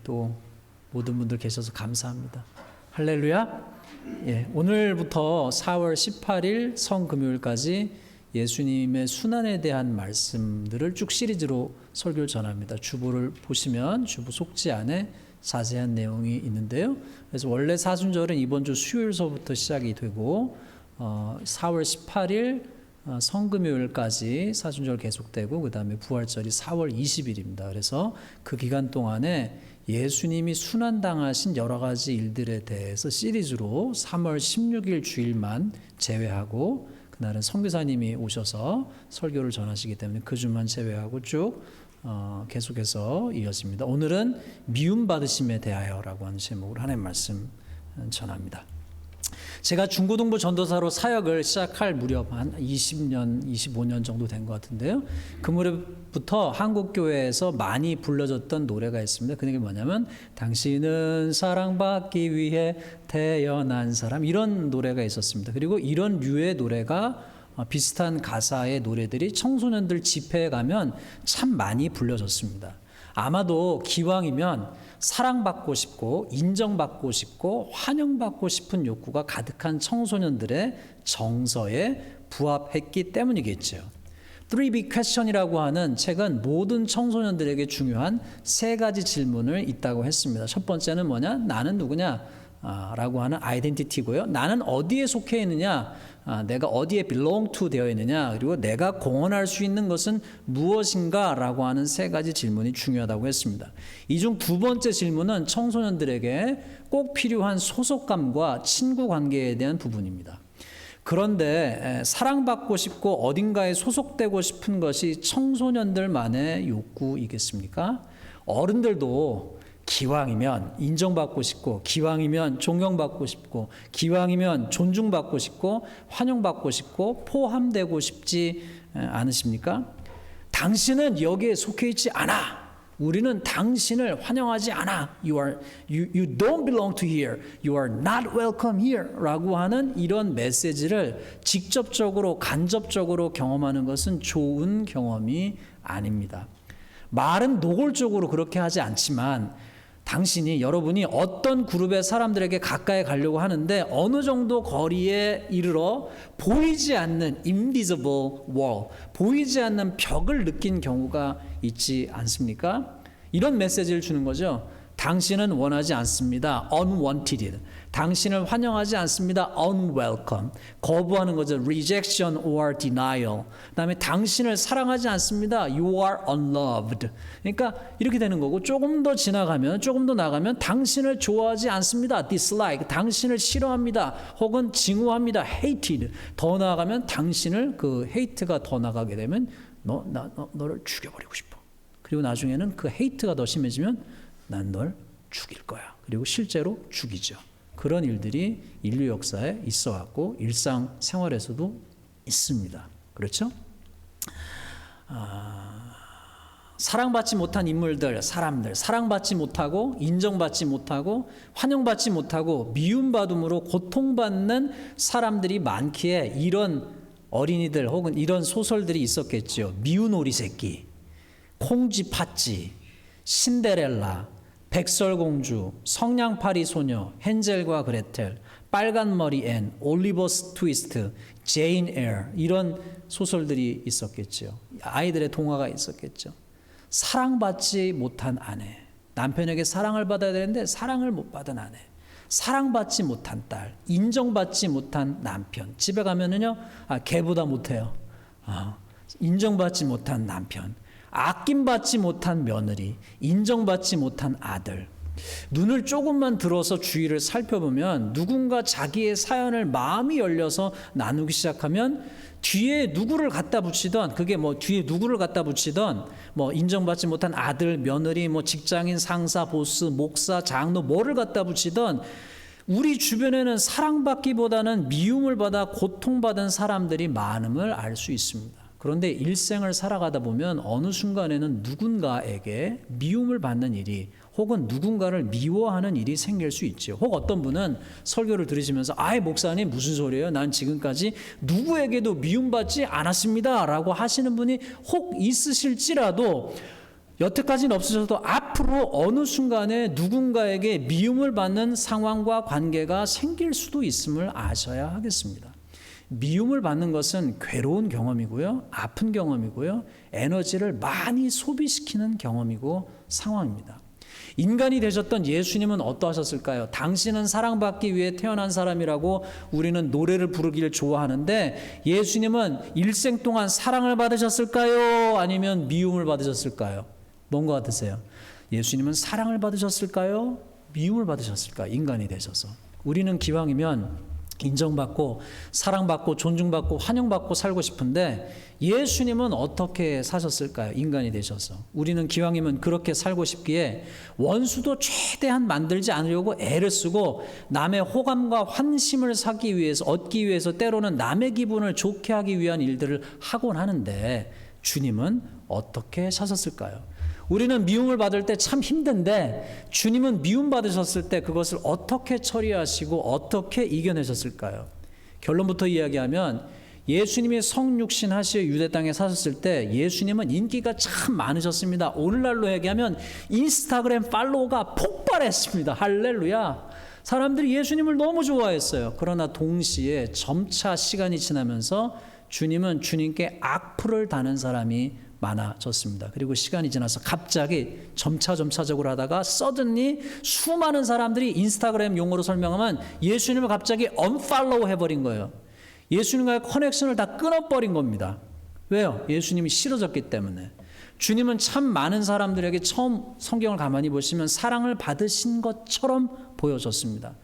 또 모든 분들 계셔서 감사합니다. 할렐루야. 오늘부터 4월 18일 성금요일까지 예수님의 순환에 대한 말씀들을 쭉 시리즈로 설교를 전합니다. 주보를 보시면 주보 속지 안에 자세한 내용이 있는데요. 그래서 원래 사순절은 이번 주 수요일서부터 시작이 되고 4월 18일 성금요일까지 사순절 계속되고 그 다음에 부활절이 4월 20일입니다. 그래서 그 기간 동안에 예수님이 순환당하신 여러 가지 일들에 대해서 시리즈로 3월 16일 주일만 제외하고 그날은 선교사님이 오셔서 설교를 전하시기 때문에 그 주만 제외하고 쭉 계속해서 이어집니다. 오늘은 미움받으심에 대하여라고 하는 제목으로 하나님의 말씀 전합니다. 제가 중고등부 전도사로 사역을 시작할 무렵 한 20년, 25년 정도 된 것 같은데요. 그 무렵부터 한국교회에서 많이 불러졌던 노래가 있습니다. 그 얘기 뭐냐면 당신은 사랑받기 위해 태어난 사람, 이런 노래가 있었습니다. 그리고 이런 류의 노래가 비슷한 가사의 노래들이 청소년들 집회에 가면 참 많이 불려졌습니다. 아마도 기왕이면 사랑받고 싶고 인정받고 싶고 환영받고 싶은 욕구가 가득한 청소년들의 정서에 부합했기 때문이겠죠. 3 Big Question이라고 하는 책은 모든 청소년들에게 중요한 3가지 질문을 있다고 했습니다. 첫 번째는 뭐냐? 나는 누구냐? 라고 하는 아이덴티티고요. 나는 어디에 속해 있느냐? 내가 어디에 belong to 되어 있느냐? 그리고 내가 공헌할 수 있는 것은 무엇인가? 라고 하는 3가지 질문이 중요하다고 했습니다. 이 중 두 번째 질문은 청소년들에게 꼭 필요한 소속감과 친구 관계에 대한 부분입니다. 그런데 사랑받고 싶고 어딘가에 소속되고 싶은 것이 청소년들만의 욕구이겠습니까? 어른들도 기왕이면 인정받고 싶고 기왕이면 존경받고 싶고 기왕이면 존중받고 싶고 환영받고 싶고 포함되고 싶지 않으십니까? 당신은 여기에 속해 있지 않아. 우리는 당신을 환영하지 않아. You don't belong to here. You are not welcome here. 라고 하는 이런 메시지를 직접적으로 간접적으로 경험하는 것은 좋은 경험이 아닙니다. 말은 노골적으로 그렇게 하지 않지만 여러분이 어떤 그룹의 사람들에게 가까이 가려고 하는데 어느 정도 거리에 이르러 보이지 않는 invisible wall, 보이지 않는 벽을 느낀 경우가 있지 않습니까? 이런 메시지를 주는 거죠. 당신은 원하지 않습니다. unwanted. 당신을 환영하지 않습니다. unwelcome. 거부하는 거죠. rejection or denial. 그다음에 당신을 사랑하지 않습니다. you are unloved. 그러니까 이렇게 되는 거고 조금 더 지나가면 조금 더 나가면 당신을 좋아하지 않습니다. dislike. 당신을 싫어합니다. 혹은 증오합니다. hated. 더 나아가면 당신을 그 hate가 더 나가게 되면 너를 죽여버리고 싶어. 그리고 나중에는 그 hate가 더 심해지면 난 널 죽일 거야. 그리고 실제로 죽이죠. 그런 일들이 인류 역사에 있어 왔고 일상생활에서도 있습니다. 그렇죠? 사랑받지 못한 인물들, 사람들, 사랑받지 못하고 인정받지 못하고 환영받지 못하고 미움받음으로 고통받는 사람들이 많기에 이런 어린이들 혹은 이런 소설들이 있었겠죠. 미운 오리 새끼, 콩쥐 팥쥐, 신데렐라, 백설공주, 성냥팔이 소녀, 헨젤과 그레텔, 빨간머리 앤, 올리버 트위스트, 제인 에어, 이런 소설들이 있었겠죠. 아이들의 동화가 있었겠죠. 사랑받지 못한 아내, 남편에게 사랑을 받아야 되는데 사랑을 못 받은 아내, 사랑받지 못한 딸, 인정받지 못한 남편, 집에 가면은요, 걔보다 못해요. 인정받지 못한 남편, 아낌받지 못한 며느리, 인정받지 못한 아들. 눈을 조금만 들어서 주위를 살펴보면 누군가 자기의 사연을 마음이 열려서 나누기 시작하면 뒤에 누구를 갖다 붙이던 뒤에 누구를 갖다 붙이던 인정받지 못한 아들, 며느리, 직장인, 상사, 보스, 목사, 장로 뭐를 갖다 붙이던 우리 주변에는 사랑받기보다는 미움을 받아 고통받은 사람들이 많음을 알 수 있습니다. 그런데 일생을 살아가다 보면 어느 순간에는 누군가에게 미움을 받는 일이 혹은 누군가를 미워하는 일이 생길 수 있죠. 혹 어떤 분은 설교를 들으시면서 목사님 무슨 소리예요? 난 지금까지 누구에게도 미움받지 않았습니다 라고 하시는 분이 혹 있으실지라도 여태까지는 없으셔도 앞으로 어느 순간에 누군가에게 미움을 받는 상황과 관계가 생길 수도 있음을 아셔야 하겠습니다. 미움을 받는 것은 괴로운 경험이고요, 아픈 경험이고요, 에너지를 많이 소비시키는 경험이고 상황입니다. 인간이 되셨던 예수님은 어떠하셨을까요? 당신은 사랑받기 위해 태어난 사람이라고 우리는 노래를 부르기를 좋아하는데, 예수님은 일생 동안 사랑을 받으셨을까요? 아니면 미움을 받으셨을까요? 뭔 것 같으세요? 예수님은 사랑을 받으셨을까요? 미움을 받으셨을까요? 인간이 되셔서. 우리는 기왕이면 인정받고 사랑받고 존중받고 환영받고 살고 싶은데, 예수님은 어떻게 사셨을까요? 인간이 되셔서. 우리는 기왕이면 그렇게 살고 싶기에 원수도 최대한 만들지 않으려고 애를 쓰고 남의 호감과 환심을 얻기 위해서 때로는 남의 기분을 좋게 하기 위한 일들을 하곤 하는데, 주님은 어떻게 사셨을까요? 우리는 미움을 받을 때 참 힘든데, 주님은 미움 받으셨을 때 그것을 어떻게 처리하시고 어떻게 이겨내셨을까요? 결론부터 이야기하면, 예수님이 성육신 하시어 유대 땅에 사셨을 때 예수님은 인기가 참 많으셨습니다. 오늘날로 얘기하면 인스타그램 팔로워가 폭발했습니다. 할렐루야. 사람들이 예수님을 너무 좋아했어요. 그러나 동시에 점차 시간이 지나면서 주님은 주님께 악플을 다는 사람이 많아졌습니다. 그리고 시간이 지나서 갑자기 점차적으로 하다가 서든리 수많은 사람들이 인스타그램 용어로 설명하면 예수님을 갑자기 언팔로우 해버린 거예요. 예수님과의 커넥션을 다 끊어버린 겁니다. 왜요? 예수님이 싫어졌기 때문에. 주님은 참 많은 사람들에게 처음 성경을 가만히 보시면 사랑을 받으신 것처럼 보여졌습니다.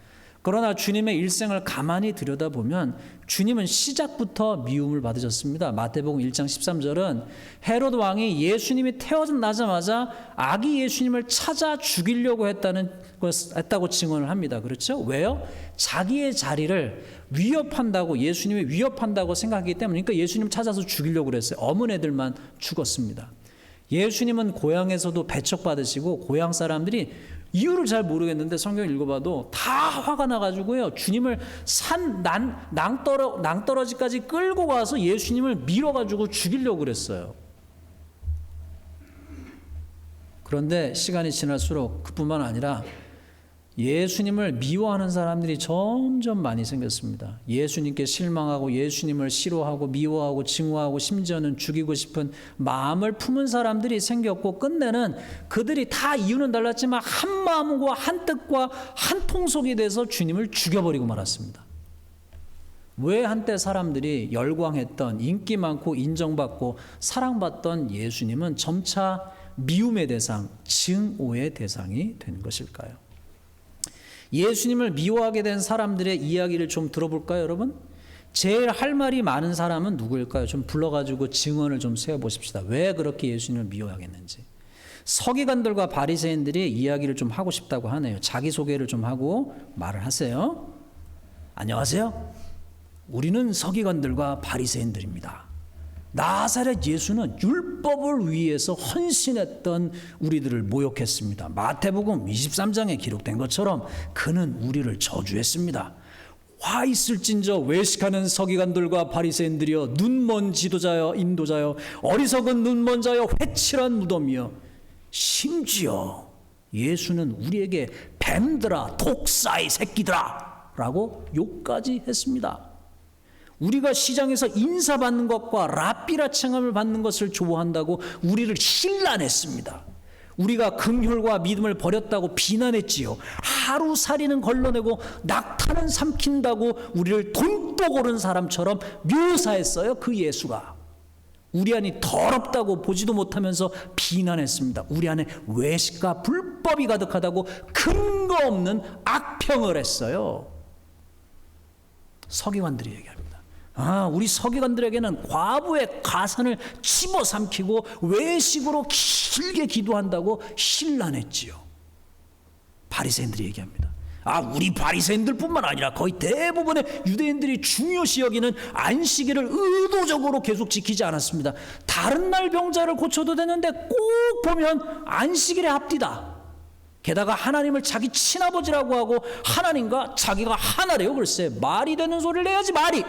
그러나 주님의 일생을 가만히 들여다보면 주님은 시작부터 미움을 받으셨습니다. 마태복음 1장 13절은 헤롯 왕이 예수님이 태어나자마자 아기 예수님을 찾아 죽이려고 했다고 증언을 합니다. 그렇죠? 왜요? 자기의 자리를 위협한다고, 예수님이 위협한다고 생각하기 때문에, 그러니까 예수님 찾아서 죽이려고 그랬어요. 어문 애들만 죽었습니다. 예수님은 고향에서도 배척받으시고 고향 사람들이 이유를 잘 모르겠는데 성경 읽어봐도 다 화가 나가지고요, 주님을 낭떠러지까지 끌고 가서 예수님을 밀어가지고 죽이려고 그랬어요. 그런데 시간이 지날수록 그뿐만 아니라 예수님을 미워하는 사람들이 점점 많이 생겼습니다. 예수님께 실망하고 예수님을 싫어하고 미워하고 증오하고 심지어는 죽이고 싶은 마음을 품은 사람들이 생겼고, 끝내는 그들이 다 이유는 달랐지만 한 마음과 한 뜻과 한 통속이 돼서 주님을 죽여버리고 말았습니다. 왜 한때 사람들이 열광했던, 인기 많고 인정받고 사랑받던 예수님은 점차 미움의 대상, 증오의 대상이 된 것일까요? 예수님을 미워하게 된 사람들의 이야기를 좀 들어볼까요, 여러분? 제일 할 말이 많은 사람은 누구일까요? 좀 불러가지고 증언을 좀 세워보십시다. 왜 그렇게 예수님을 미워하겠는지. 서기관들과 바리새인들이 이야기를 좀 하고 싶다고 하네요. 자기소개를 좀 하고 말을 하세요. 안녕하세요. 우리는 서기관들과 바리새인들입니다. 나사렛 예수는 율법을 위해서 헌신했던 우리들을 모욕했습니다. 마태복음 23장에 기록된 것처럼 그는 우리를 저주했습니다. 와 있을진저 외식하는 서기관들과 바리새인들이여, 눈먼 지도자여 인도자여, 어리석은 눈먼 자여 회칠한 무덤이여. 심지어 예수는 우리에게 뱀들아, 독사의 새끼들아 라고 욕까지 했습니다. 우리가 시장에서 인사받는 것과 랍비라 칭함을 받는 것을 좋아한다고 우리를 힐난했습니다. 우리가 긍휼과 믿음을 버렸다고 비난했지요. 하루살이는 걸러내고 낙타는 삼킨다고 우리를 돈독 오른 사람처럼 묘사했어요. 그 예수가 우리 안이 더럽다고 보지도 못하면서 비난했습니다. 우리 안에 외식과 불법이 가득하다고 근거 없는 악평을 했어요. 서기관들이 얘기합니다. 우리 서기관들에게는 과부의 가산을 집어삼키고 외식으로 길게 기도한다고 힐난했지요. 바리새인들이 얘기합니다. 우리 바리새인들뿐만 아니라 거의 대부분의 유대인들이 중요시 여기는 안식일을 의도적으로 계속 지키지 않았습니다. 다른 날 병자를 고쳐도 되는데 꼭 보면 안식일에 합디다. 게다가 하나님을 자기 친아버지라고 하고 하나님과 자기가 하나래요. 글쎄, 말이 되는 소리를 내야지 말이.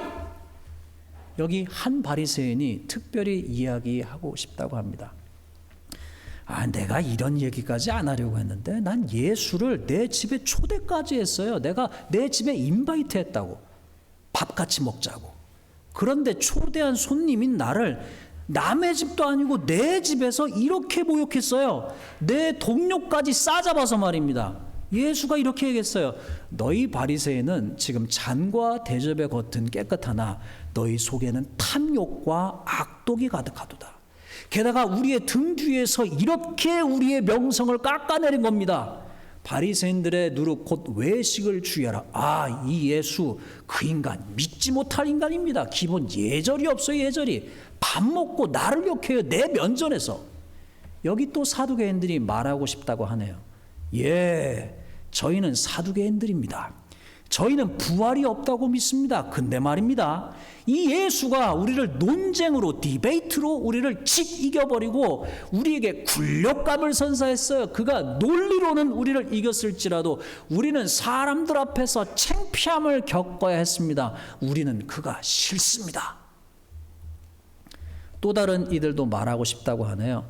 여기 한 바리새인이 특별히 이야기하고 싶다고 합니다. 내가 이런 얘기까지 안 하려고 했는데 난 예수를 내 집에 초대까지 했어요. 내가 내 집에 인바이트 했다고. 밥 같이 먹자고. 그런데 초대한 손님인 나를 남의 집도 아니고 내 집에서 이렇게 모욕했어요. 내 동료까지 싸잡아서 말입니다. 예수가 이렇게 얘기했어요. 너희 바리새인은 지금 잔과 대접의 겉은 깨끗하나 너희 속에는 탐욕과 악독이 가득하도다. 게다가 우리의 등 뒤에서 이렇게 우리의 명성을 깎아내린 겁니다. 바리새인들의 누룩 곧 외식을 주의하라. 이 예수 그 인간 믿지 못할 인간입니다. 기본 예절이 없어요. 예절이. 밥 먹고 나를 욕해요. 내 면전에서. 여기 또 사두개인들이 말하고 싶다고 하네요. 저희는 사두개인들입니다. 저희는 부활이 없다고 믿습니다. 근데 말입니다. 이 예수가 우리를 논쟁으로 디베이트로 우리를 칙 이겨버리고 우리에게 굴욕감을 선사했어요. 그가 논리로는 우리를 이겼을지라도 우리는 사람들 앞에서 창피함을 겪어야 했습니다. 우리는 그가 싫습니다. 또 다른 이들도 말하고 싶다고 하네요.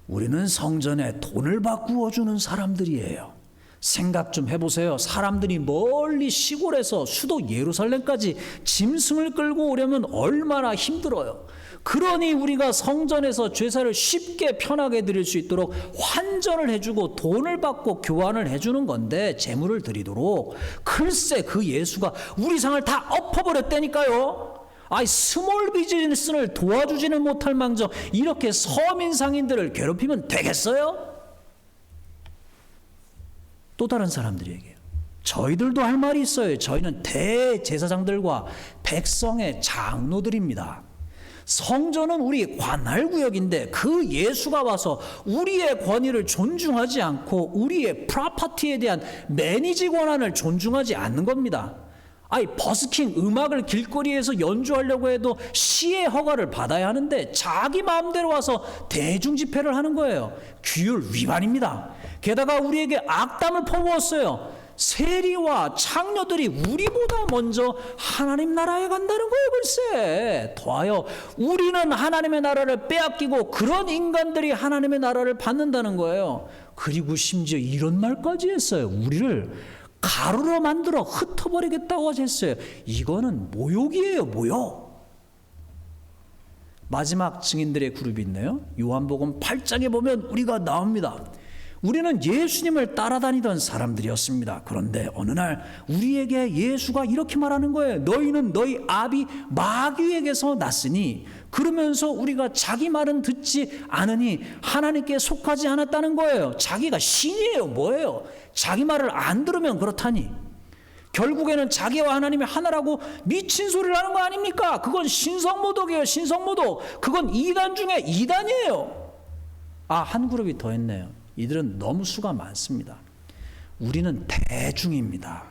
우리는 성전에 돈을 바꾸어 주는 사람들이에요. 생각 좀 해보세요. 사람들이 멀리 시골에서 수도 예루살렘까지 짐승을 끌고 오려면 얼마나 힘들어요. 그러니 우리가 성전에서 제사를 쉽게 편하게 드릴 수 있도록 환전을 해주고 돈을 받고 교환을 해주는 건데, 제물을 드리도록. 글쎄 그 예수가 우리 상을 다 엎어버렸다니까요. 스몰 비즈니스를 도와주지는 못할 망정 이렇게 서민 상인들을 괴롭히면 되겠어요? 또 다른 사람들이 얘기해요. 저희들도 할 말이 있어요. 저희는 대제사장들과 백성의 장로들입니다. 성전은 우리 관할구역인데 그 예수가 와서 우리의 권위를 존중하지 않고 우리의 프로퍼티에 대한 매니지 권한을 존중하지 않는 겁니다. 버스킹 음악을 길거리에서 연주하려고 해도 시의 허가를 받아야 하는데 자기 마음대로 와서 대중집회를 하는 거예요. 규율 위반입니다. 게다가 우리에게 악담을 퍼부었어요. 세리와 창녀들이 우리보다 먼저 하나님 나라에 간다는 거예요. 글쎄 더하여 우리는 하나님의 나라를 빼앗기고 그런 인간들이 하나님의 나라를 받는다는 거예요. 그리고 심지어 이런 말까지 했어요. 우리를 가루로 만들어 흩어버리겠다고 했어요. 이거는 모욕이에요. 모욕. 마지막 증인들의 그룹이 있네요. 요한복음 8장에 보면 우리가 나옵니다. 우리는 예수님을 따라다니던 사람들이었습니다. 그런데 어느 날 우리에게 예수가 이렇게 말하는 거예요. 너희는 너희 아비 마귀에게서 났으니, 그러면서 우리가 자기 말은 듣지 않으니 하나님께 속하지 않았다는 거예요. 자기가 신이에요. 뭐예요? 자기 말을 안 들으면 그렇다니. 결국에는 자기와 하나님이 하나라고 미친 소리를 하는 거 아닙니까? 그건 신성모독이에요. 신성모독. 그건 이단 중에 이단이에요. 한 그룹이 더 있네요. 이들은 너무 수가 많습니다. 우리는 대중입니다.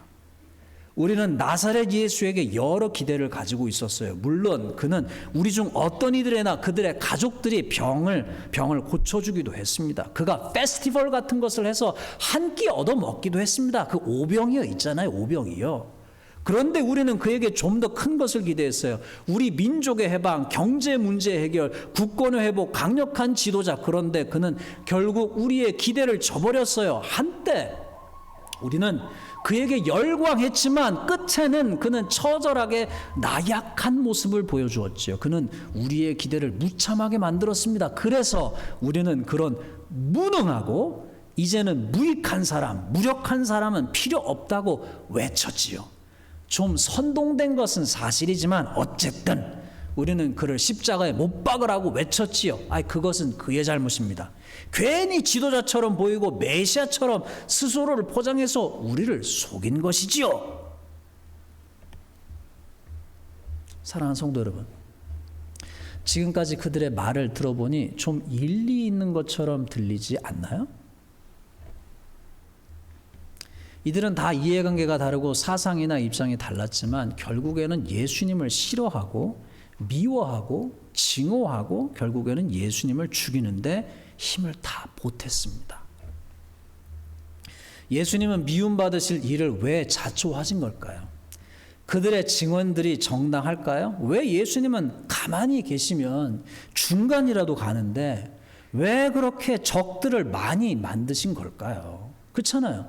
우리는 나사렛 예수에게 여러 기대를 가지고 있었어요. 물론 그는 우리 중 어떤 이들에나 그들의 가족들이 병을 고쳐주기도 했습니다. 그가 페스티벌 같은 것을 해서 한 끼 얻어먹기도 했습니다. 그 오병이어 있잖아요. 오병이요. 그런데 우리는 그에게 좀 더 큰 것을 기대했어요. 우리 민족의 해방, 경제 문제 해결, 국권의 회복, 강력한 지도자. 그런데 그는 결국 우리의 기대를 저버렸어요. 한때 우리는 그에게 열광했지만 끝에는 그는 처절하게 나약한 모습을 보여주었지요. 그는 우리의 기대를 무참하게 만들었습니다. 그래서 우리는 그런 무능하고 이제는 무익한 사람, 무력한 사람은 필요 없다고 외쳤지요. 좀 선동된 것은 사실이지만 어쨌든 우리는 그를 십자가에 못 박으라고 외쳤지요. 그것은 그의 잘못입니다. 괜히 지도자처럼 보이고 메시아처럼 스스로를 포장해서 우리를 속인 것이지요. 사랑하는 성도 여러분, 지금까지 그들의 말을 들어보니 좀 일리 있는 것처럼 들리지 않나요? 이들은 다 이해관계가 다르고 사상이나 입장이 달랐지만 결국에는 예수님을 싫어하고 미워하고 증오하고 결국에는 예수님을 죽이는데 힘을 다 보탰습니다. 예수님은 미움받으실 일을 왜 자초하신 걸까요? 그들의 증언들이 정당할까요? 왜 예수님은 가만히 계시면 중간이라도 가는데 왜 그렇게 적들을 많이 만드신 걸까요? 그렇잖아요.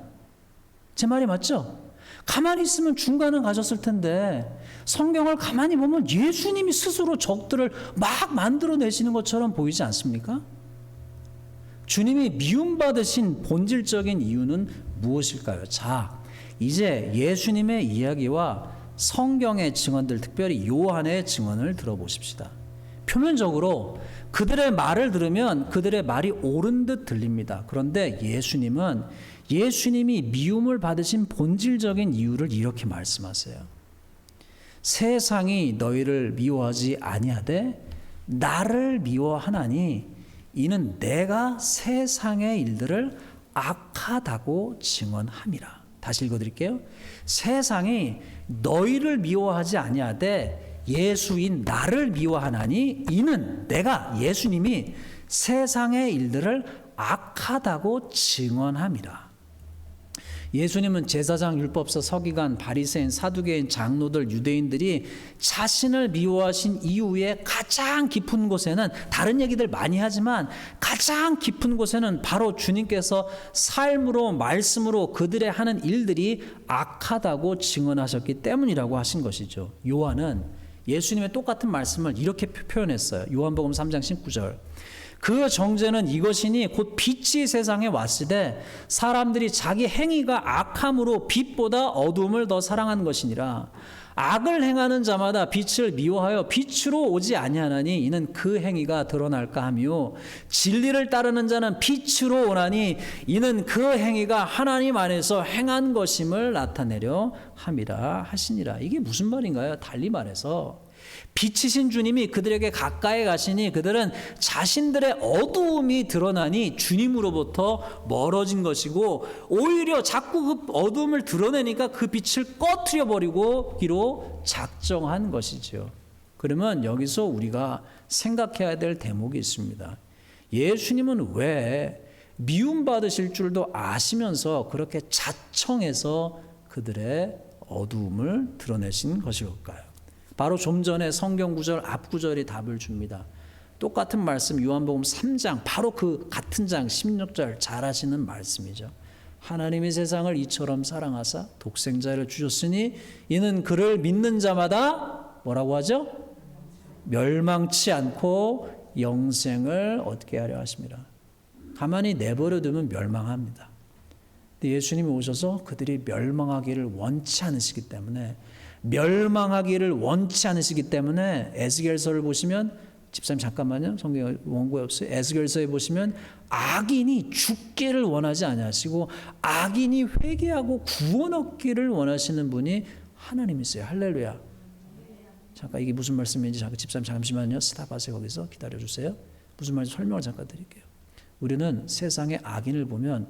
제 말이 맞죠? 가만히 있으면 중간은 가졌을 텐데 성경을 가만히 보면 예수님이 스스로 적들을 막 만들어내시는 것처럼 보이지 않습니까? 주님이 미움받으신 본질적인 이유는 무엇일까요? 자, 이제 예수님의 이야기와 성경의 증언들, 특별히 요한의 증언을 들어보십시다. 표면적으로 그들의 말을 들으면 그들의 말이 옳은 듯 들립니다. 그런데 예수님이 미움을 받으신 본질적인 이유를 이렇게 말씀하세요. 세상이 너희를 미워하지 아니하되 나를 미워하나니 이는 내가 세상의 일들을 악하다고 증언함이라. 다시 읽어드릴게요. 세상이 너희를 미워하지 아니하되 예수인 나를 미워하나니 이는 내가 예수님이 세상의 일들을 악하다고 증언함이라. 예수님은 제사장, 율법사, 서기관, 바리새인, 사두개인, 장로들, 유대인들이 자신을 미워하신 이후에 가장 깊은 곳에는, 다른 얘기들 많이 하지만 가장 깊은 곳에는 바로 주님께서 삶으로 말씀으로 그들의 하는 일들이 악하다고 증언하셨기 때문이라고 하신 것이죠. 요한은 예수님의 똑같은 말씀을 이렇게 표현했어요. 요한복음 3장 19절. 그 정죄는 이것이니 곧 빛이 세상에 왔으되 사람들이 자기 행위가 악함으로 빛보다 어두움을 더 사랑한 것이니라. 악을 행하는 자마다 빛을 미워하여 빛으로 오지 아니하나니 이는 그 행위가 드러날까 하며 진리를 따르는 자는 빛으로 오나니 이는 그 행위가 하나님 안에서 행한 것임을 나타내려 함이라 하시니라. 이게 무슨 말인가요? 달리 말해서 빛이신 주님이 그들에게 가까이 가시니 그들은 자신들의 어두움이 드러나니 주님으로부터 멀어진 것이고 오히려 자꾸 그 어두움을 드러내니까 그 빛을 꺼트려 버리기로 작정한 것이죠. 그러면 여기서 우리가 생각해야 될 대목이 있습니다. 예수님은 왜 미움받으실 줄도 아시면서 그렇게 자청해서 그들의 어두움을 드러내신 것일까요? 바로 좀 전에 성경 구절 앞 구절이 답을 줍니다. 똑같은 말씀 요한복음 3장 바로 그 같은 장 16절 잘 아시는 말씀이죠. 하나님이 세상을 이처럼 사랑하사 독생자를 주셨으니 이는 그를 믿는 자마다 뭐라고 하죠? 멸망치 않고 영생을 얻게 하려 하십니다. 가만히 내버려 두면 멸망합니다. 근데 예수님이 오셔서 그들이 멸망하기를 원치 않으시기 때문에 에스겔서를 보시면 집사님 잠깐만요. 성경 원고에 없어요. 에스겔서에 보시면 악인이 죽기를 원하지 아니하시고 악인이 회개하고 구원 얻기를 원하시는 분이 하나님이세요. 할렐루야. 잠깐 이게 무슨 말씀인지 집사님 잠시만요. 스탑하세요. 거기서 기다려주세요. 무슨 말인지 설명을 잠깐 드릴게요. 우리는 세상의 악인을 보면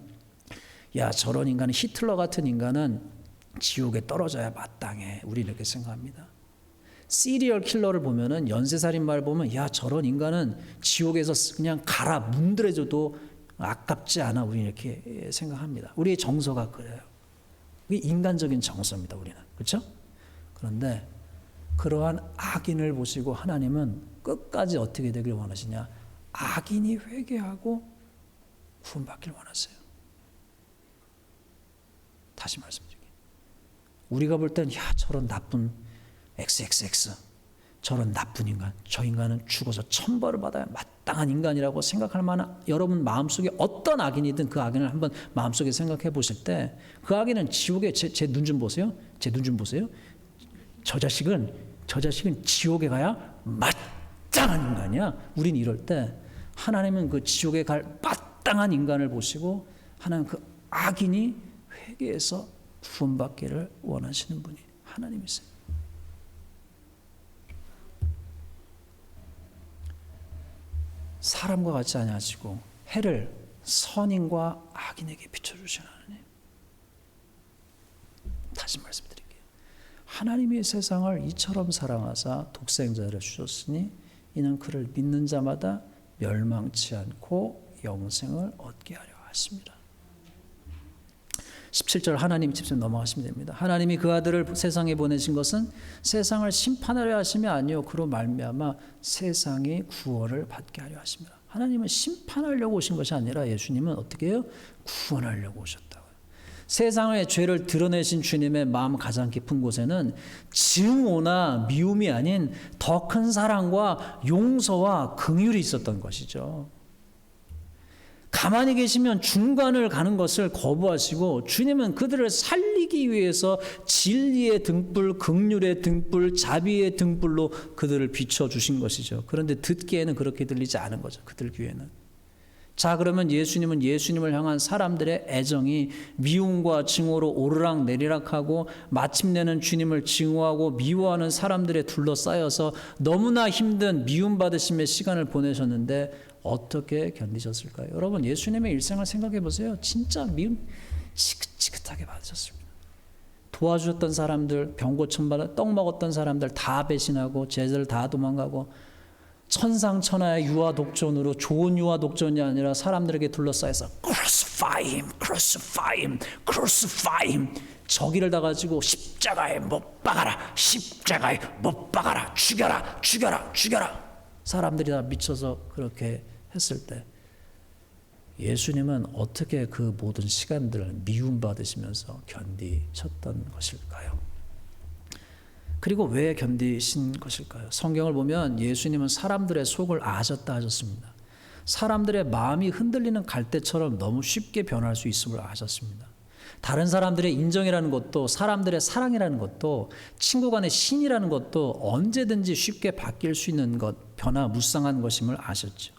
야 저런 인간은 히틀러 같은 인간은 지옥에 떨어져야 마땅해. 우리 이렇게 생각합니다. 시리얼 킬러를 보면은 연쇄살인마를 보면 야 저런 인간은 지옥에서 그냥 갈아 문드려줘도 아깝지 않아. 우리 이렇게 생각합니다. 우리의 정서가 그래요. 이게 인간적인 정서입니다. 우리는 그렇죠? 그런데 그러한 악인을 보시고 하나님은 끝까지 어떻게 되길 원하시냐? 악인이 회개하고 구원받길 원하세요. 다시 말씀드릴게요. 우리가 볼 땐 야 저런 나쁜 XXX 저런 나쁜 인간 저 인간은 죽어서 천벌을 받아야 마땅한 인간이라고 생각할 만한 여러분 마음속에 어떤 악인이든 그 악인을 한번 마음속에 생각해 보실 때 그 악인은 지옥에 제 눈 좀 보세요. 제 눈 좀 보세요. 저 자식은 지옥에 가야 마땅한 인간이야. 우린 이럴 때 하나님은 그 지옥에 갈 마땅한 인간을 보시고 하나님 그 악인이 회개해서 구원받기를 원하시는 분이 하나님이세요. 사람과 같지 아니하시고 해를 선인과 악인에게 비춰주시는 하나님. 다시 말씀드릴게요. 하나님이 세상을 이처럼 사랑하사 독생자를 주셨으니 이는 그를 믿는 자마다 멸망치 않고 영생을 얻게 하려 하십니다. 17절 하나님 집중 넘어가시면 됩니다. 하나님이 그 아들을 세상에 보내신 것은 세상을 심판하려 하심이 아니요 그로 말미암아 세상이 구원을 받게 하려 하십니다. 하나님은 심판하려고 오신 것이 아니라 예수님은 어떻게 해요? 구원하려고 오셨다고요. 세상의 죄를 드러내신 주님의 마음 가장 깊은 곳에는 증오나 미움이 아닌 더 큰 사랑과 용서와 긍휼이 있었던 것이죠. 가만히 계시면 중간을 가는 것을 거부하시고 주님은 그들을 살리기 위해서 진리의 등불, 긍휼의 등불, 자비의 등불로 그들을 비춰주신 것이죠. 그런데 듣기에는 그렇게 들리지 않은 거죠. 그들 귀에는. 자, 그러면 예수님은 예수님을 향한 사람들의 애정이 미움과 증오로 오르락 내리락하고 마침내는 주님을 증오하고 미워하는 사람들에 둘러싸여서 너무나 힘든 미움받으심의 시간을 보내셨는데 어떻게 견디셨을까요? 여러분, 예수님의 일생을 생각해 보세요. 진짜 미움 지긋지긋하게 받으셨습니다. 도와주셨던 사람들, 병 고침받아 떡 먹었던 사람들 다 배신하고 제자들 다 도망가고 천상천하의 유아 독존으로 좋은 유아 독존이 아니라 사람들에게 둘러싸여서 Crucify him, crucify him, crucify him. 저기를 다 가지고 십자가에 못 박아라, 십자가에 못 박아라, 죽여라, 죽여라, 죽여라. 사람들이 다 미쳐서 그렇게 했을 때 예수님은 어떻게 그 모든 시간들을 미움받으시면서 견디셨던 것일까요? 그리고 왜 견디신 것일까요? 성경을 보면 예수님은 사람들의 속을 아셨다 하셨습니다. 사람들의 마음이 흔들리는 갈대처럼 너무 쉽게 변할 수 있음을 아셨습니다. 다른 사람들의 인정이라는 것도 사람들의 사랑이라는 것도 친구 간의 신이라는 것도 언제든지 쉽게 바뀔 수 있는 것, 변화무쌍한 것임을 아셨죠.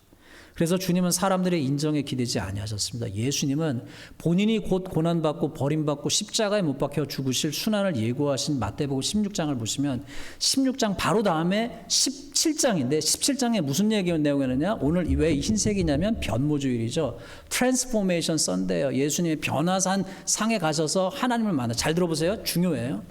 그래서 주님은 사람들의 인정에 기대지 아니하셨습니다. 예수님은 본인이 곧 고난받고 버림받고 십자가에 못 박혀 죽으실 순환을 예고하신 마태복음 16장을 보시면 16장 바로 다음에 17장인데 17장에 무슨 내용이었느냐? 오늘 왜 흰색이냐면 변모주일이죠. 트랜스포메이션 썬데이예요. 예수님의 변화산 상에 가셔서 하나님을 만나. 잘 들어보세요. 중요해요.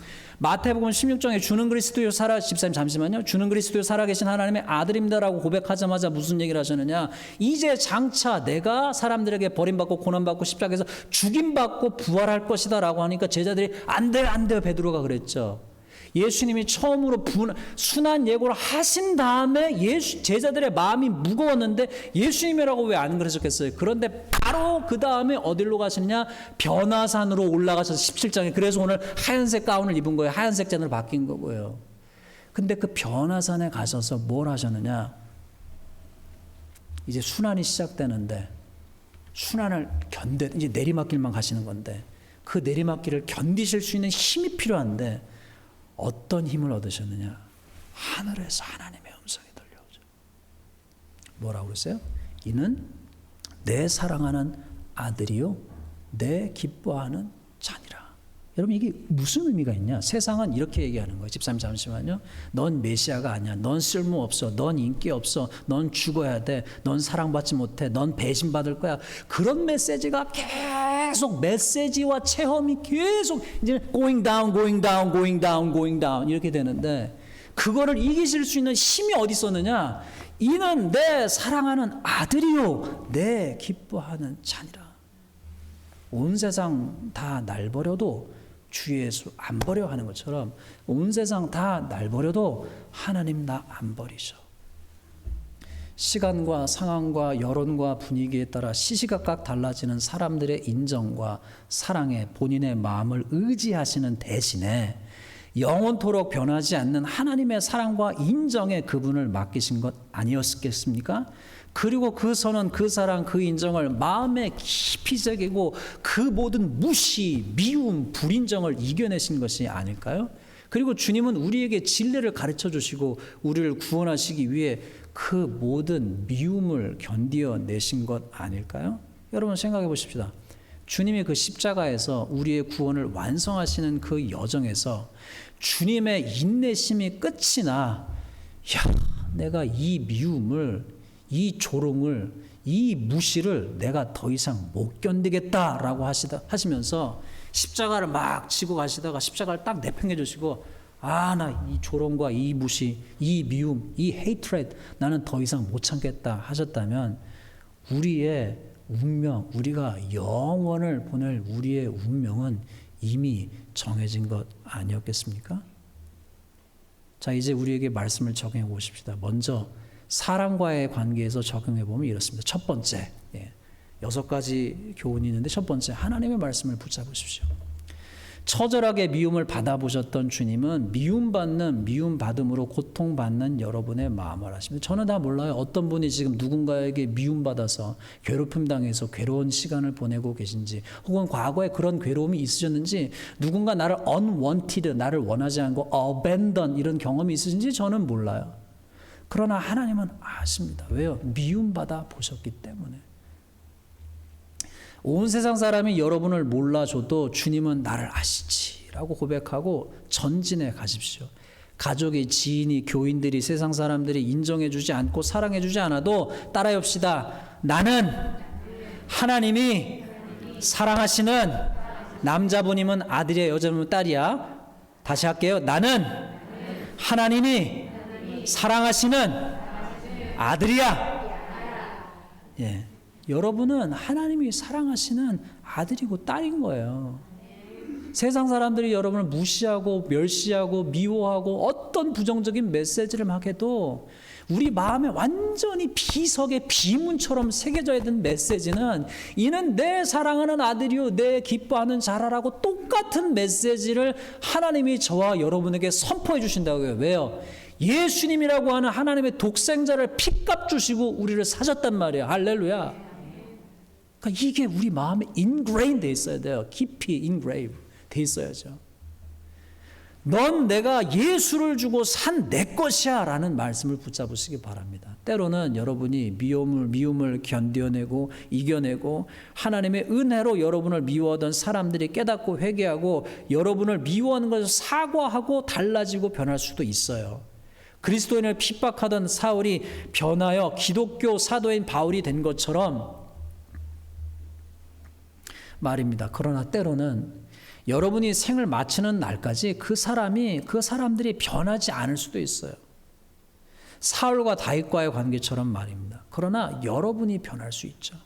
마태복음 16장에 주는 그리스도요 집사님 잠시만요. 주는 그리스도요 살아계신 하나님의 아들입니다라고 고백하자마자 무슨 얘기를 하셨느냐? 이제 장차 내가 사람들에게 버림받고 고난받고 십자가에서 죽임받고 부활할 것이다라고 하니까 제자들이 안 돼 베드로가 그랬죠. 예수님이 처음으로 순환 예고를 하신 다음에 제자들의 마음이 무거웠는데 예수님이라고 왜 안 그러셨겠어요? 그런데 바로 그 다음에 어디로 가시느냐? 변화산으로 올라가셔서 17장에 그래서 오늘 하얀색 가운을 입은 거예요. 하얀색 잔으로 바뀐 거고요. 근데 그 변화산에 가셔서 뭘 하셨느냐? 이제 순환이 시작되는데 순환을 이제 내리막길만 가시는 건데 그 내리막길을 견디실 수 있는 힘이 필요한데 어떤 힘을 얻으셨느냐? 하늘에서 하나님의 음성이 들려오죠. 뭐라고 그랬어요? 이는 내 사랑하는 아들이요 내 기뻐하는 자니라. 여러분 이게 무슨 의미가 있냐? 세상은 이렇게 얘기하는 거예요. 집사님 잠시만요. 넌 메시아가 아니야. 넌 쓸모없어. 넌 인기 없어. 넌 죽어야 돼. 넌 사랑받지 못해. 넌 배신받을 거야. 그런 메시지가 계속 메시지와 체험이 계속 이제 going down, going down, going down, going down 이렇게 되는데 그거를 이기실 수 있는 힘이 어디 있었느냐? 이는 내 사랑하는 아들이요 내 기뻐하는 자니라. 온 세상 다 날 버려도 주 예수 안 버려 하는 것처럼 온 세상 다 날 버려도 하나님 나 안 버리셔. 시간과 상황과 여론과 분위기에 따라 시시각각 달라지는 사람들의 인정과 사랑에 본인의 마음을 의지하시는 대신에 영원토록 변하지 않는 하나님의 사랑과 인정에 그분을 맡기신 것 아니었겠습니까? 그리고 그 선언, 그 사랑, 그 인정을 마음에 깊이 새기고 그 모든 무시, 미움, 불인정을 이겨내신 것이 아닐까요? 그리고 주님은 우리에게 진리를 가르쳐 주시고 우리를 구원하시기 위해 그 모든 미움을 견디어내신 것 아닐까요? 여러분 생각해 보십시다. 주님이 그 십자가에서 우리의 구원을 완성하시는 그 여정에서 주님의 인내심이 끝이 나, 내가 이 미움을, 이 조롱을, 이 무시를 내가 더 이상 못 견디겠다라고 하시면서 십자가를 막 지고 가시다가 십자가를 딱 내팽개 주시고 나 이 조롱과 이 무시, 이 미움, 이 hatred 나는 더 이상 못 참겠다 하셨다면 우리의 운명, 우리가 영원을 보낼 우리의 운명은 이미 정해진 것 아니었겠습니까? 자, 이제 우리에게 말씀을 적용해 보십시다. 먼저 사랑과의 관계에서 적용해 보면 이렇습니다. 첫 번째, 6가지 교훈이 있는데 첫 번째, 하나님의 말씀을 붙잡으십시오. 처절하게 미움을 받아보셨던 주님은 미움받음으로 고통받는 여러분의 마음을 아십니다. 저는 다 몰라요. 어떤 분이 지금 누군가에게 미움받아서 괴롭힘 당해서 괴로운 시간을 보내고 계신지, 혹은 과거에 그런 괴로움이 있으셨는지, 누군가 나를 unwanted, 나를 원하지 않고 abandon 이런 경험이 있으신지 저는 몰라요. 그러나 하나님은 아십니다. 왜요? 미움받아 보셨기 때문에. 온 세상 사람이 여러분을 몰라줘도 주님은 나를 아시지라고 고백하고 전진해 가십시오. 가족이, 지인이, 교인들이, 세상 사람들이 인정해주지 않고 사랑해주지 않아도 따라해 봅시다. 나는 하나님이 사랑하시는 남자분이면 아들이야, 여자분이면 딸이야. 다시 할게요. 나는 하나님이 사랑하시는 아들이야. 예. 여러분은 하나님이 사랑하시는 아들이고 딸인 거예요. 세상 사람들이 여러분을 무시하고 멸시하고 미워하고 어떤 부정적인 메시지를 막 해도 우리 마음에 완전히 비석의 비문처럼 새겨져야 되는 메시지는, 이는 내 사랑하는 아들이요 내 기뻐하는 자라라고 똑같은 메시지를 하나님이 저와 여러분에게 선포해 주신다고요. 왜요? 예수님이라고 하는 하나님의 독생자를 핏값 주시고 우리를 사셨단 말이에요. 할렐루야. 그러니까 이게 우리 마음에 ingrained 돼 있어야 돼요. 깊이 ingrained 돼 있어야죠. 넌 내가 예수를 주고 산 내 것이야 라는 말씀을 붙잡으시기 바랍니다. 때로는 여러분이 미움을 견뎌내고 이겨내고 하나님의 은혜로 여러분을 미워하던 사람들이 깨닫고 회개하고 여러분을 미워하는 것을 사과하고 달라지고 변할 수도 있어요. 그리스도인을 핍박하던 사울이 변하여 기독교 사도인 바울이 된 것처럼 말입니다. 그러나 때로는 여러분이 생을 마치는 날까지 그 사람들이 변하지 않을 수도 있어요. 사울과 다윗과의 관계처럼 말입니다. 그러나 여러분이 변할 수 있죠.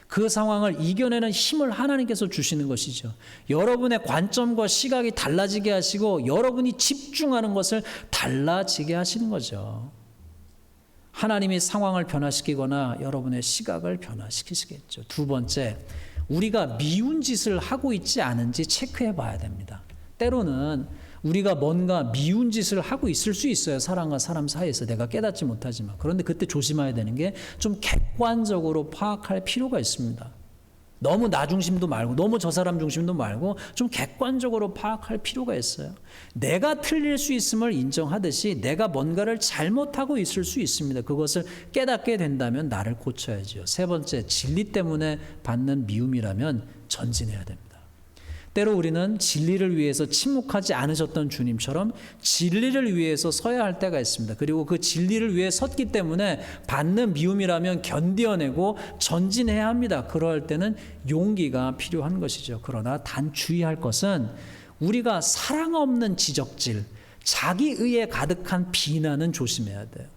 그 상황을 이겨내는 힘을 하나님께서 주시는 것이죠. 여러분의 관점과 시각이 달라지게 하시고 여러분이 집중하는 것을 달라지게 하시는 거죠. 하나님이 상황을 변화시키거나 여러분의 시각을 변화시키시겠죠. 두 번째, 우리가 미운 짓을 하고 있지 않은지 체크해 봐야 됩니다. 때로는 우리가 뭔가 미운 짓을 하고 있을 수 있어요. 사람과 사람 사이에서 내가 깨닫지 못하지만. 그런데 그때 조심해야 되는 게 좀 객관적으로 파악할 필요가 있습니다. 너무 나 중심도 말고 너무 저 사람 중심도 말고 좀 객관적으로 파악할 필요가 있어요. 내가 틀릴 수 있음을 인정하듯이 내가 뭔가를 잘못하고 있을 수 있습니다. 그것을 깨닫게 된다면 나를 고쳐야죠. 세 번째, 진리 때문에 받는 미움이라면 전진해야 됩니다. 때로 우리는 진리를 위해서 침묵하지 않으셨던 주님처럼 진리를 위해서 서야 할 때가 있습니다. 그리고 그 진리를 위해 섰기 때문에 받는 미움이라면 견뎌내고 전진해야 합니다. 그럴 때는 용기가 필요한 것이죠. 그러나 단 주의할 것은 우리가 사랑 없는 지적질, 자기의에 가득한 비난은 조심해야 돼요.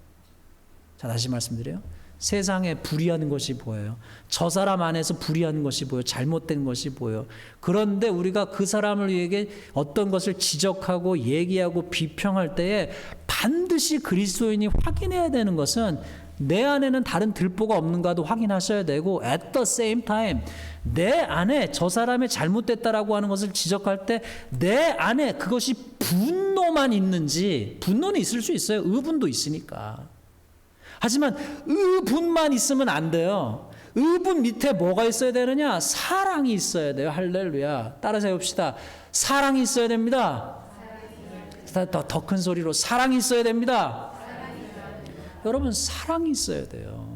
자, 다시 말씀드려요. 세상에 불의하는 것이 보여요. 저 사람 안에서 불의하는 것이 보여요. 잘못된 것이 보여요. 그런데 우리가 그 사람을 위해 어떤 것을 지적하고 얘기하고 비평할 때에 반드시 그리스도인이 확인해야 되는 것은 내 안에는 다른 들보가 없는가도 확인하셔야 되고 at the same time 내 안에 저 사람의 잘못됐다라고 하는 것을 지적할 때 내 안에 그것이 분노만 있는지, 분노는 있을 수 있어요. 의분도 있으니까. 하지만 의분만 있으면 안 돼요. 의분 밑에 뭐가 있어야 되느냐? 사랑이 있어야 돼요. 할렐루야. 따라서 해봅시다. 사랑이 있어야 됩니다. 더 큰 소리로 사랑이 있어야 됩니다. 여러분, 사랑이 있어야 돼요.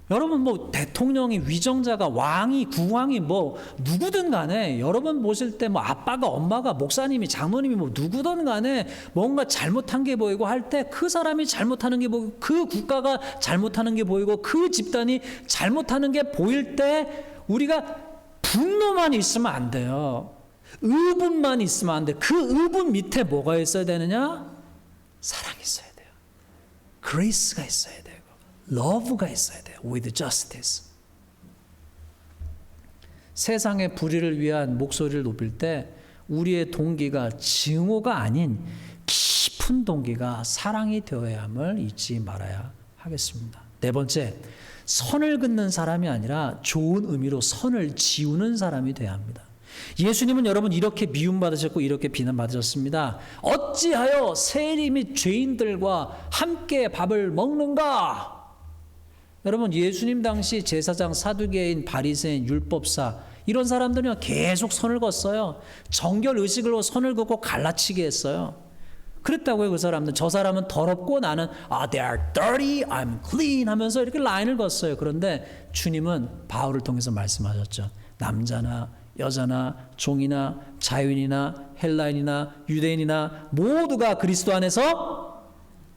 여러분, 뭐 대통령이, 위정자가, 왕이, 국왕이 뭐 누구든 간에 여러분 보실 때 뭐 아빠가, 엄마가, 목사님이, 장로님이 뭐 누구든 간에 뭔가 잘못한 게 보이고 할 때 그 사람이 잘못하는 게 보이고 그 국가가 잘못하는 게 보이고 그 집단이 잘못하는 게 보일 때 우리가 분노만 있으면 안 돼요. 의분만 있으면 안 돼. 그 의분 밑에 뭐가 있어야 되느냐? 사랑이 있어야 돼요. 그레이스가 있어야 돼요. 러브가 있어야 돼요. With justice. 세상의 불의를 위한 목소리를 높일 때 우리의 동기가 증오가 아닌 깊은 동기가 사랑이 되어야 함을 잊지 말아야 하겠습니다. 네 번째, 선을 긋는 사람이 아니라 좋은 의미로 선을 지우는 사람이 돼야 합니다. 예수님은 여러분 이렇게 미움받으셨고 이렇게 비난받으셨습니다. 어찌하여 세리 및 죄인들과 함께 밥을 먹는가? 여러분 예수님 당시 제사장, 사두개인, 바리새인, 율법사 이런 사람들은 계속 선을 긋었어요. 정결 의식으로 선을 긋고 갈라치게 했어요. 그랬다고요. 그 사람들. 저 사람은 더럽고 나는 they are dirty, I'm clean 하면서 이렇게 라인을 긋었어요. 그런데 주님은 바울을 통해서 말씀하셨죠. 남자나 여자나 종이나 자유인이나 헬라인이나 유대인이나 모두가 그리스도 안에서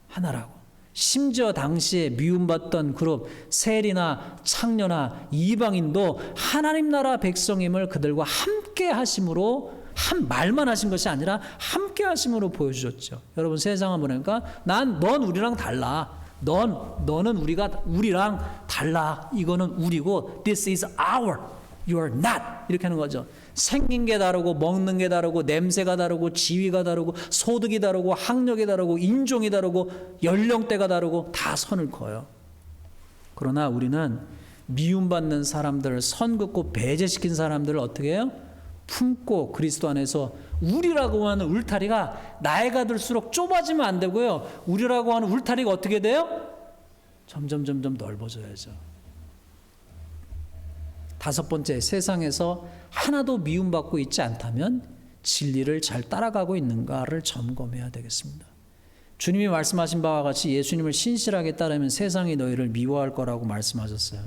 하나라고. 심지어 당시에 미움받던 그룹 세리나 창녀나 이방인도 하나님 나라 백성임을 그들과 함께 하심으로 한 말만 하신 것이 아니라 함께 하심으로 보여주셨죠. 여러분 세상을 보니까 넌 우리랑 달라. 너는 우리랑 달라. 이거는 우리고 this is our, you are not 이렇게 하는 거죠. 생긴 게 다르고 먹는 게 다르고 냄새가 다르고 지위가 다르고 소득이 다르고 학력이 다르고 인종이 다르고 연령대가 다르고 다 선을 그어요. 그러나 우리는 미움받는 사람들, 선 긋고 배제시킨 사람들을 어떻게 해요? 품고 그리스도 안에서 우리라고 하는 울타리가 나이가 들수록 좁아지면 안 되고요. 우리라고 하는 울타리가 어떻게 돼요? 점점 넓어져야죠. 다섯 번째, 세상에서 하나도 미움받고 있지 않다면 진리를 잘 따라가고 있는가를 점검해야 되겠습니다. 주님이 말씀하신 바와 같이 예수님을 신실하게 따르면 세상이 너희를 미워할 거라고 말씀하셨어요.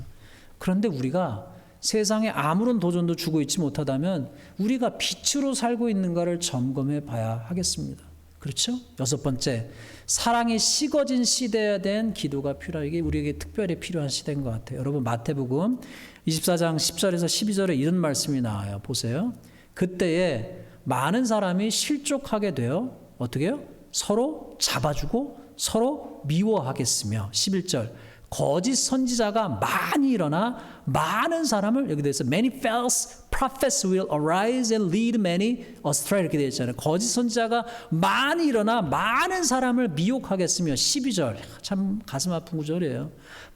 그런데 우리가 세상에 아무런 도전도 주고 있지 못하다면 우리가 빛으로 살고 있는가를 점검해 봐야 하겠습니다. 그렇죠? 여섯 번째, 사랑이 식어진 시대에 대한 기도가 필요해요. 이게 우리에게 특별히 필요한 시대인 것 같아요. 여러분 마태복음 24장 10절에서 12절에 이런 말씀이 나와요. 보세요. 그때에 많은 사람이 실족하게 되어 어떻게 해요? 서로 잡아주고 서로 미워하겠으며 11절 거짓 선지자가 많이 일어나 많은 사람을 여기 되어 many false prophets will arise and lead many astray 이렇게 되어 있잖아요. 거짓 선지자가 많이 일어나 많은 사람을 미혹하겠으며 12절 참 가슴 아픈 구절이에요.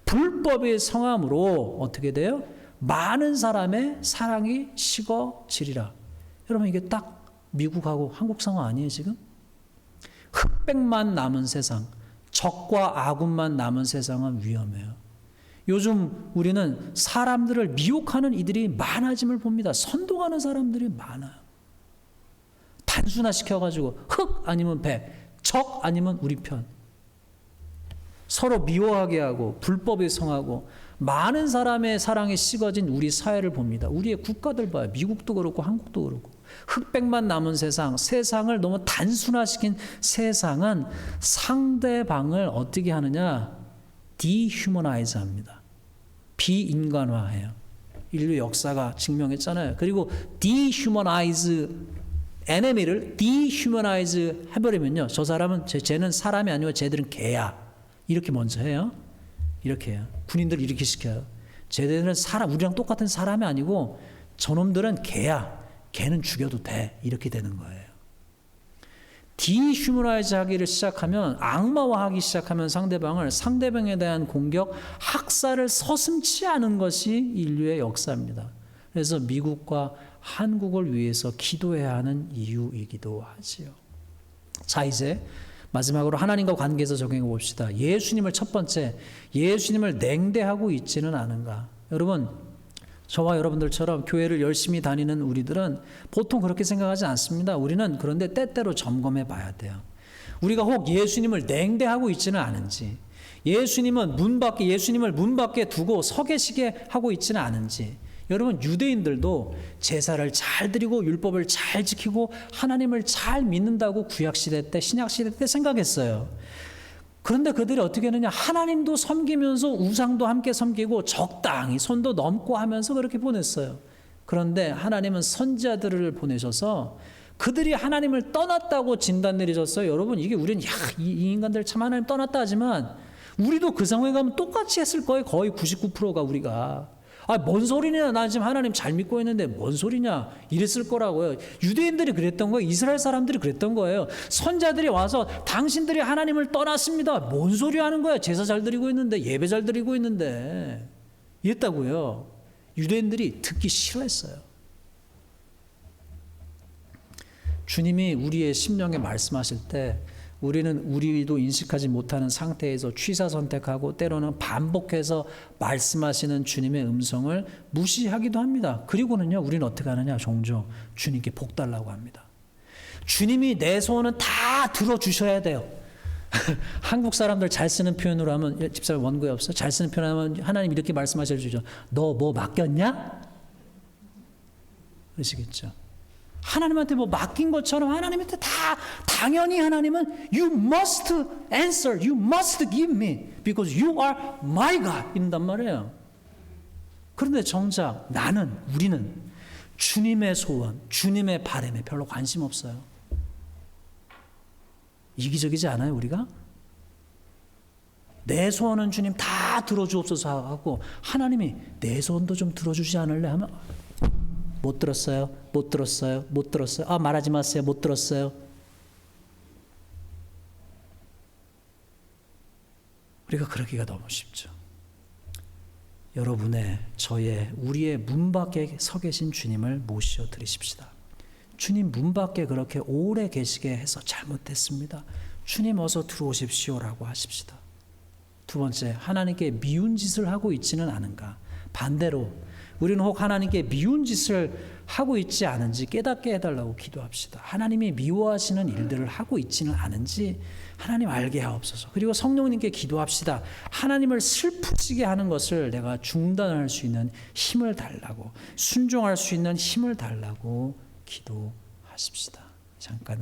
불법의 성함으로 어떻게 돼요? 많은 사람의 사랑이 식어지리라. 여러분 이게 딱 미국하고 한국 상황 아니에요 지금? 흑백만 남은 세상, 적과 아군만 남은 세상은 위험해요. 요즘 우리는 사람들을 미혹하는 이들이 많아짐을 봅니다. 선동하는 사람들이 많아요. 단순화시켜가지고 흑 아니면 백, 적 아니면 우리 편. 서로 미워하게 하고 불법에 성하고 많은 사람의 사랑에 식어진 우리 사회를 봅니다. 우리의 국가들 봐요. 미국도 그렇고 한국도 그렇고. 흑백만 남은 세상, 세상을 너무 단순화시킨 세상은 상대방을 어떻게 하느냐? dehumanize 합니다. 비인간화해요. 인류 역사가 증명했잖아요. 그리고 dehumanize enemy를 dehumanize 해버리면요. 저 사람은 쟤는 사람이 아니고 쟤들은 개야. 이렇게 먼저 해요. 이렇게 해요. 군인들 이렇게 시켜요. 쟤들은 우리랑 똑같은 사람이 아니고 저놈들은 개야. 걔는 죽여도 돼. 이렇게 되는 거예요. 디휴머나이즈 하기를 시작하면 악마화하기 시작하면 상대방에 대한 공격, 학살을 서슴지 않은 것이 인류의 역사입니다. 그래서 미국과 한국을 위해서 기도해야 하는 이유이기도 하지요. 자 이제 마지막으로 하나님과 관계에서 적용해 봅시다. 예수님을 첫 번째, 예수님을 냉대하고 있지는 않은가. 여러분 저와 여러분들처럼 교회를 열심히 다니는 우리들은 보통 그렇게 생각하지 않습니다. 우리는 그런데 때때로 점검해 봐야 돼요. 우리가 혹 예수님을 냉대하고 있지는 않은지, 예수님을 문 밖에 두고 서 계시게 하고 있지는 않은지. 여러분 유대인들도 제사를 잘 드리고 율법을 잘 지키고 하나님을 잘 믿는다고 구약시대 때 신약시대 때 생각했어요. 그런데 그들이 어떻게 했느냐, 하나님도 섬기면서 우상도 함께 섬기고 적당히 손도 넘고 하면서 그렇게 보냈어요. 그런데 하나님은 선지자들을 보내셔서 그들이 하나님을 떠났다고 진단 내리셨어요. 여러분 이게 우리는 이 인간들 참 하나님 떠났다 하지만 우리도 그 상황에 가면 똑같이 했을 거예요. 거의 99%가 우리가 뭔 소리냐? 나 지금 하나님 잘 믿고 있는데 뭔 소리냐? 이랬을 거라고요. 유대인들이 그랬던 거예요. 이스라엘 사람들이 그랬던 거예요. 선자들이 와서 당신들이 하나님을 떠났습니다. 뭔 소리 하는 거야? 제사 잘 드리고 있는데, 예배 잘 드리고 있는데. 이랬다고요. 유대인들이 듣기 싫어했어요. 주님이 우리의 심령에 말씀하실 때 우리도 인식하지 못하는 상태에서 취사 선택하고 때로는 반복해서 말씀하시는 주님의 음성을 무시하기도 합니다. 그리고는요, 우리는 어떻게 하느냐? 종종 주님께 복 달라고 합니다. 주님이 내 소원은 다 들어주셔야 돼요. 한국 사람들 잘 쓰는 표현으로 하면, 집사님 원고에 없어? 잘 쓰는 표현하면 하나님 이렇게 말씀하실 수 있죠. 너 뭐 맡겼냐? 그러시겠죠. 하나님한테 뭐 맡긴 것처럼 하나님한테 다 당연히 하나님은 You must answer, you must give me because you are my God 이런단 말이에요. 그런데 정작 우리는 주님의 소원, 주님의 바람에 별로 관심 없어요. 이기적이지 않아요, 우리가? 내 소원은 주님 다 들어주옵소서 하고 하나님이 내 소원도 좀 들어주지 않을래 하면 못 들었어요. 못 들었어요. 못 들었어요. 말하지 마세요. 못 들었어요. 우리가 그러기가 너무 쉽죠. 우리의 문 밖에 서 계신 주님을 모셔 드리십시다. 주님 문 밖에 그렇게 오래 계시게 해서 잘못했습니다. 주님 어서 들어오십시오라고 하십시다. 두 번째, 하나님께 미운 짓을 하고 있지는 않은가? 반대로 우리는 혹 하나님께 미운 짓을 하고 있지 않은지 깨닫게 해달라고 기도합시다. 하나님이 미워하시는 일들을 하고 있지는 않은지 하나님 알게 하옵소서. 그리고 성령님께 기도합시다. 하나님을 슬프지게 하는 것을 내가 중단할 수 있는 힘을 달라고, 순종할 수 있는 힘을 달라고 기도하십시다. 잠깐